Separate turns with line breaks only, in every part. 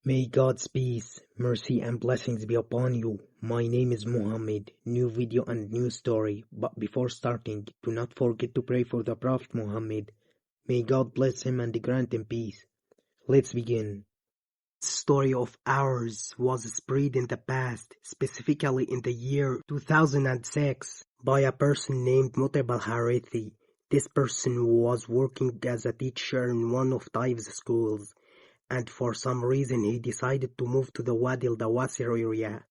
May God's peace, mercy and blessings be upon you. My name is Muhammad. New video and new story. But before starting, do not forget to pray for the Prophet Muhammad. May God bless him and grant him peace. Let's begin. This story of ours was spread in the past, specifically in the year 2006, by a person named Mutib al-Harithi. This person was working as a teacher in one of Taif's schools, and for some reason he decided to move to the Wadi al-Dawasir area.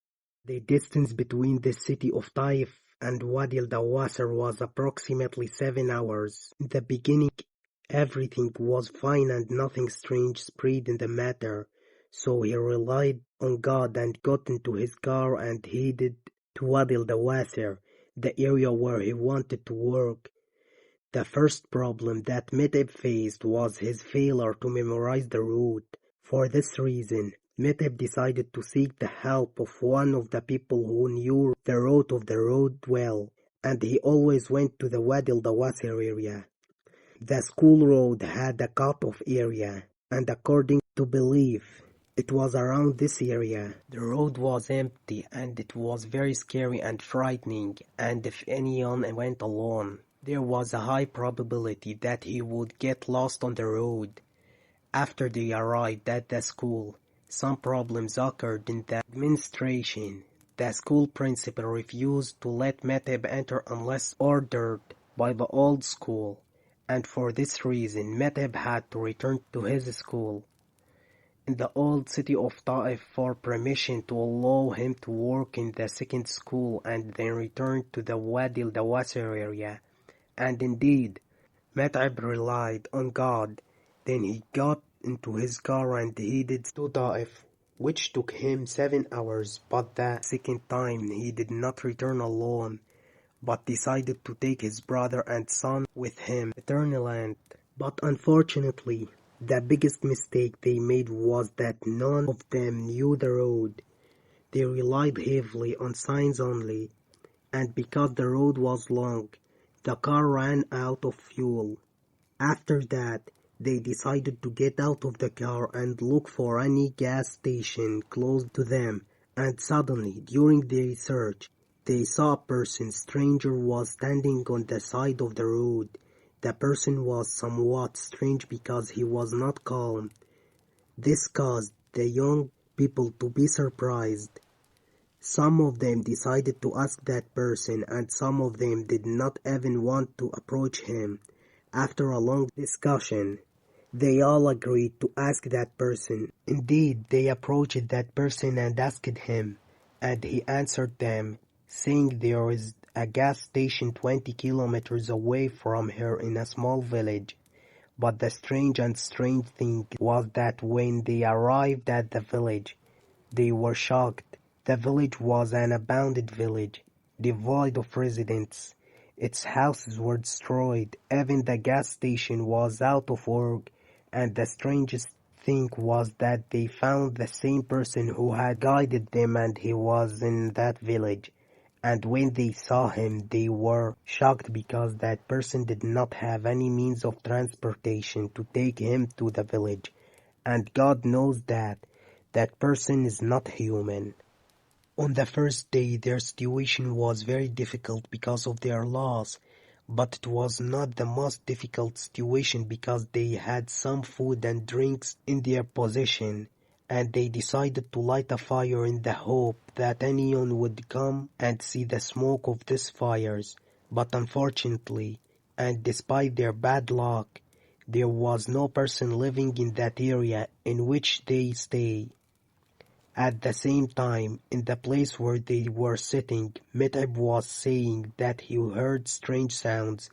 The distance between the city of Taif and Wadi al-Dawasir was approximately 7 hours. In the beginning, everything was fine and nothing strange spread in the matter, so he relied on God and got into his car and headed to Wadi al-Dawasir, the area where he wanted to work. The first problem that Mutib faced was his failure to memorize the route. For this reason, Mutib decided to seek the help of one of the people who knew the route of the road well, and he always went to the Wadi al-Dawasir area. The school road had a cut-off area, and according to belief, it was around this area. The road was empty, and it was very scary and frightening, and if anyone went alone, there was a high probability that he would get lost on the road. After they arrived at the school, some problems occurred in the administration. The school principal refused to let Mutib enter unless ordered by the old school, and for this reason Mutib had to return to his school in the old city of Taif for permission to allow him to work in the second school and then return to the Wadi al-Dawasir area. And indeed, Mutib relied on God. Then he got into his car and headed to Taif, which took him 7 hours, but the second time he did not return alone, but decided to take his brother and son with him to Eternal. But unfortunately, the biggest mistake they made was that none of them knew the road. They relied heavily on signs only, and because the road was long, the car ran out of fuel. After that, they decided to get out of the car and look for any gas station close to them, and suddenly, during their search, they saw a stranger was standing on the side of the road. The person was somewhat strange because he was not calm. This caused the young people to be surprised. Some of them decided to ask that person, and some of them did not even want to approach him. After a long discussion, they all agreed to ask that person. Indeed, they approached that person and asked him, and he answered them, saying there is a gas station 20 kilometers away from here in a small village. But the strange thing was that when they arrived at the village, they were shocked. The village was an abandoned village, devoid of residents. Its houses were destroyed, even the gas station was out of work, and the strangest thing was that they found the same person who had guided them, and he was in that village. And when they saw him, they were shocked because that person did not have any means of transportation to take him to the village. And God knows that that person is not human. On the first day, their situation was very difficult because of their loss, but it was not the most difficult situation because they had some food and drinks in their possession, and they decided to light a fire in the hope that anyone would come and see the smoke of these fires. But unfortunately, and despite their bad luck, there was no person living in that area in which they stay. At the same time, in the place where they were sitting, Mutib was saying that he heard strange sounds,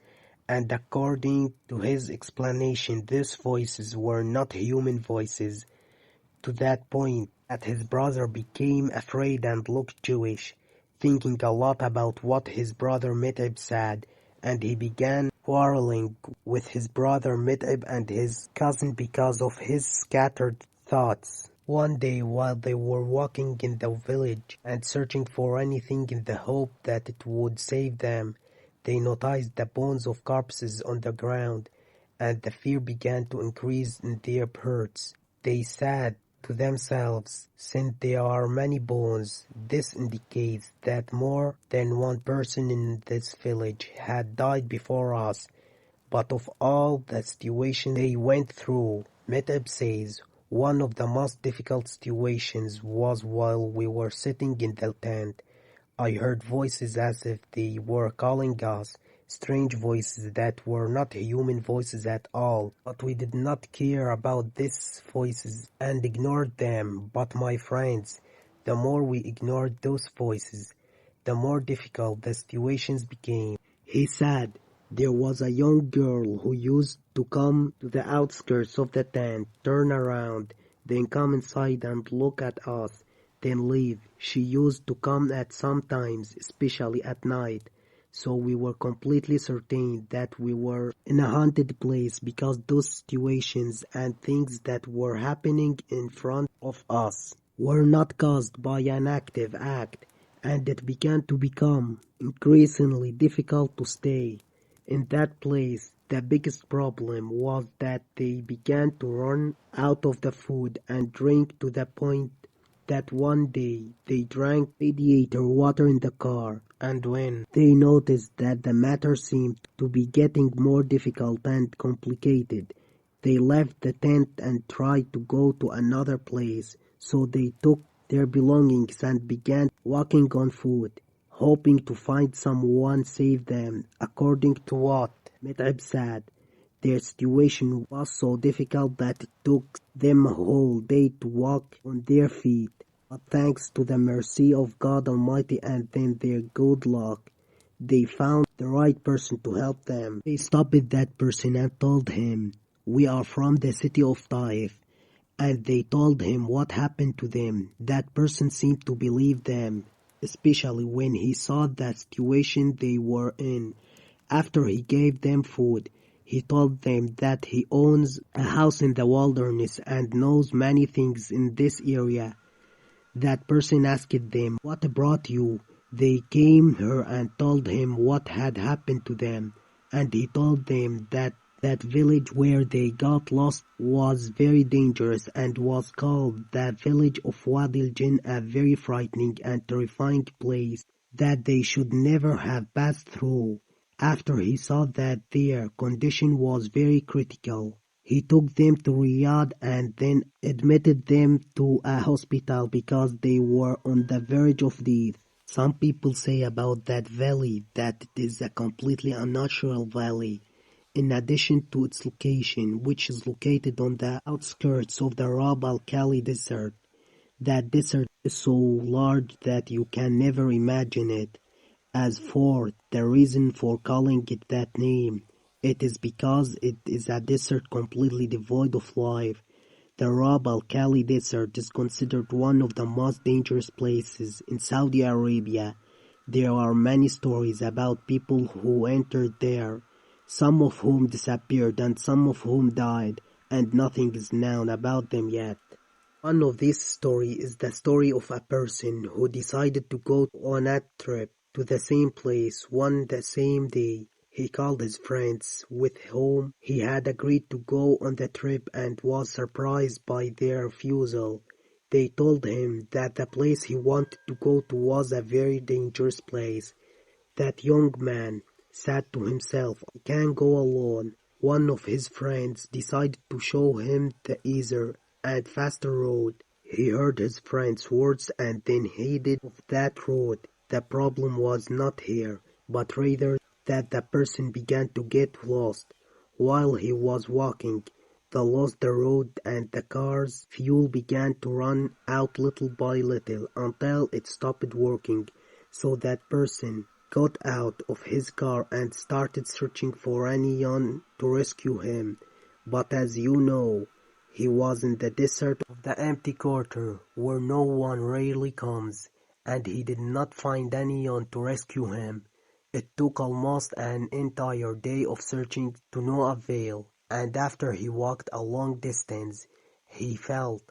and according to his explanation, these voices were not human voices, to that point that his brother became afraid and looked Jewish, thinking a lot about what his brother Mutib said, and he began quarreling with his brother Mutib and his cousin because of his scattered thoughts. One day, while they were walking in the village and searching for anything in the hope that it would save them, they noticed the bones of corpses on the ground, and the fear began to increase in their hearts. They said
to themselves. Since there are many bones, this indicates that more than one person in this village had died before us. But of all the situations they went through, Meteb says, one of the most difficult situations was while we were sitting in the tent. I heard voices as if they were calling us, strange voices that were not human voices at all, but we did not care about these voices and ignored them. But my friends, the more we ignored those voices, the more difficult the situations became.
He said there was a young girl who used to come to the outskirts of the tent, turn around, then come inside and look at us, then leave. She used to come at some times, especially at night. So we were completely certain that we were in a haunted place because those situations and things that were happening in front of us were not caused by an active act, and it began to become increasingly difficult to stay in that place. The biggest problem was that they began to run out of the food and drink to the point that one day they drank radiator water in the car, and when they noticed that the matter seemed to be getting more difficult and complicated, they left the tent and tried to go to another place. So they took their belongings and began walking on foot, hoping to find someone save them. According to what Mit'ab said, their situation was so difficult that it took them a whole day to walk on their feet. But thanks to the mercy of God Almighty and then their good luck, they found the right person to help them. They stopped that person and told him, "We are from the city of Taif." And they told him what happened to them. That person seemed to believe them, especially when he saw the situation they were in. After he gave them food, he told them that he owns a house in the wilderness and knows many things in this area. That person asked them, "What brought you?" They came here and told him what had happened to them, and he told them that that village where they got lost was very dangerous and was called the village of Wadi al-Jinn, a very frightening and terrifying place that they should never have passed through. After he saw that their condition was very critical, he took them to Riyadh and then admitted them to a hospital because they were on the verge of death. Some people say about that valley that it is a completely unnatural valley. In addition to its location, which is located on the outskirts of the Rab al-Khali desert, that desert is so large that you can never imagine it. As for the reason for calling it that name, it is because it is a desert completely devoid of life. The Rab al-Khali desert is considered one of the most dangerous places in Saudi Arabia. There are many stories about people who entered there, some of whom disappeared and some of whom died, and nothing is known about them yet. One of these stories is the story of a person who decided to go on a trip to the same place the same day. He called his friends with whom he had agreed to go on the trip and was surprised by their refusal. They told him that the place he wanted to go to was a very dangerous place. That young man said to himself, "I can't go alone." One of his friends decided to show him the easier and faster road. He heard his friend's words and then headed off that road. The problem was not here, but rather that the person began to get lost. While he was walking, they lost the road and the car's fuel began to run out little by little until it stopped working. So that person got out of his car and started searching for anyone to rescue him. But as you know, he was in the desert of the empty quarter where no one rarely comes, and he did not find anyone to rescue him. It took almost an entire day of searching to no avail, and after he walked a long distance, he felt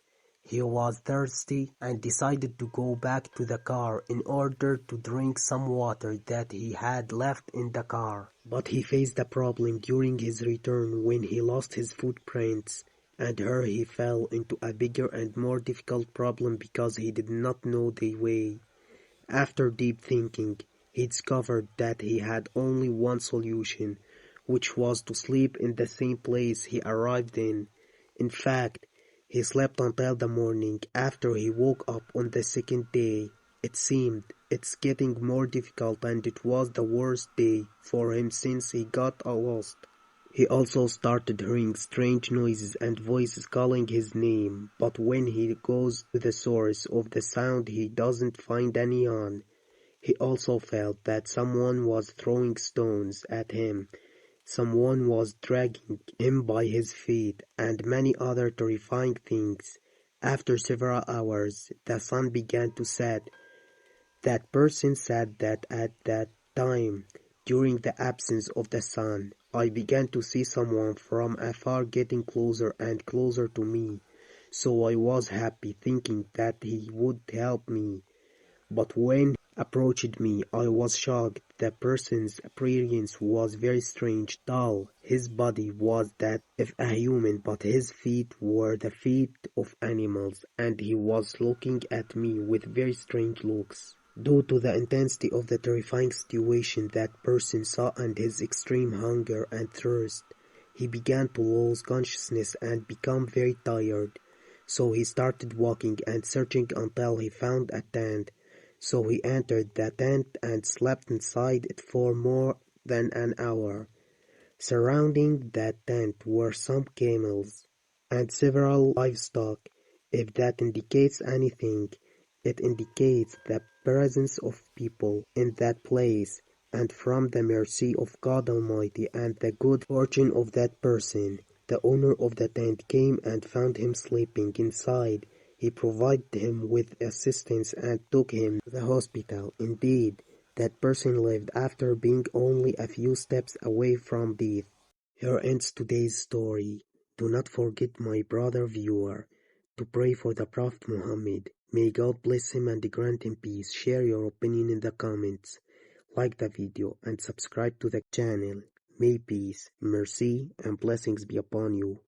he was thirsty and decided to go back to the car in order to drink some water that he had left in the car. But he faced a problem during his return when he lost his footprints,
and here he fell into a bigger and more difficult problem because he did not know the way. After deep thinking, he discovered that he had only one solution, which was to sleep in the same place he arrived in. In fact, he slept until the morning after he woke up on the second day. It seemed it's getting more difficult, and it was the worst day for him since he got lost. He also started hearing strange noises and voices calling his name, but when he goes to the source of the sound he doesn't find any on. He also felt that someone was throwing stones at him, someone was dragging him by his feet, and many other terrifying things. After several hours, the sun began to set. That person said that at that time, during the absence of the sun, I began to see someone from afar getting closer and closer to me, so I was happy thinking that he would help me. But when he approached me, I was shocked. The person's appearance was very strange, dull. His body was that of a human, but his feet were the feet of animals, and he was looking at me with very strange looks. Due to the intensity of the terrifying situation that person saw and his extreme hunger and thirst, he began to lose consciousness and become very tired. So he started walking and searching until he found a tent. So he entered the tent and slept inside it for more than an hour. Surrounding that tent were some camels and several livestock. If that indicates anything, it indicates the presence of people in that place, and from the mercy of God Almighty and the good fortune of that person, the owner of the tent came and found him sleeping inside. He provided him with assistance and took him to the hospital. Indeed, that person lived after being only a few steps away from death. Here ends today's story. Do not forget, my brother viewer, to pray for the Prophet Muhammad. May God bless him and grant him peace. Share your opinion in the comments. Like the video and subscribe to the channel. May peace, mercy, and blessings be upon you.